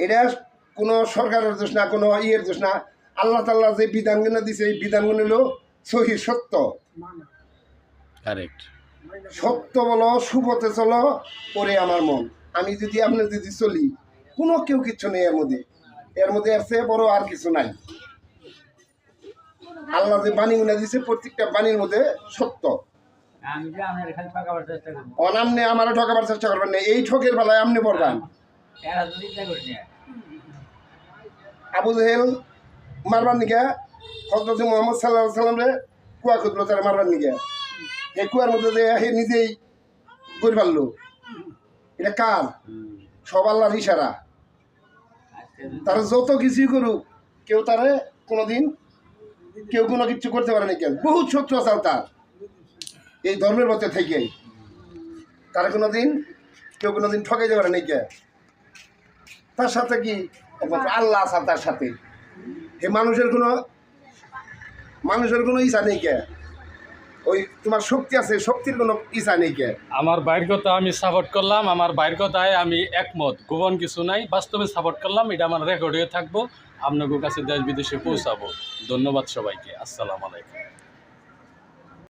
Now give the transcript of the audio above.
এটা কোনো সরকারের দোষ না, কোনো ইয়ের দোষ না। আল্লাহ তাআলা যে বিধানগুলো দিছে এই বিধানগুলো হলো সহি সত্য। কারেক্ট। সত্য বলো, সুপথে চলো, ওরে আমার মন। আমি যদি আপনি যদি চলি, কোনো কেউ কিচ্ছু নেই এর মধ্যে। এর মধ্যে এর চেয়ে বড় আর কিছু নাই। আল্লাহ যে বাণীগুলো দিছে প্রত্যেকটা বাণীর মধ্যে সত্য। অনামনে আমারও ঠকাবার চেষ্টা করবেন না, এই ঠকের বেলায় আপনি পড়বেন। আবু জেহেল মারবার নিকে হযরত মুহাম্মদ সাল্লাল্লাহু আলাইহি সাল্লাম রে কুয়া খুঁজলো তারা মারবার নিকে। এই কুয়ার মধ্যে যে হে নিজেই করে ফেললো। এটা কার? সব আল্লাহর ইশারা। তারা যত কিছুই করুক, কেউ তারে কোনোদিন কেউ কোনো কিছু করতে পারে না। কেন? বহুত শত্রু আছে তার এই ধর্মের মধ্যে থেকে। তারা কোনোদিন কেউ কোনোদিন ঠকাইতে পারে না। কে তার সাথে কি আল্লাহ আছে তার সাথে। হে মানুষের কোনো ইচ্ছা নেই। কে ওই তোমার শক্তি আছে, শক্তির কোনো ইচ্ছা নেই। কে আমার বাইর কথা আমি সাপোর্ট করলাম, আমার বাইর কথায় আমি একমত, গোপন কিছু নাই, বাস্তবে সাপোর্ট করলাম। এটা আমার রেকর্ড হয়ে থাকবো, আপনাদের কাছে দেশ বিদেশে পৌঁছাবো। ধন্যবাদ সবাইকে। আসসালামু আলাইকুম।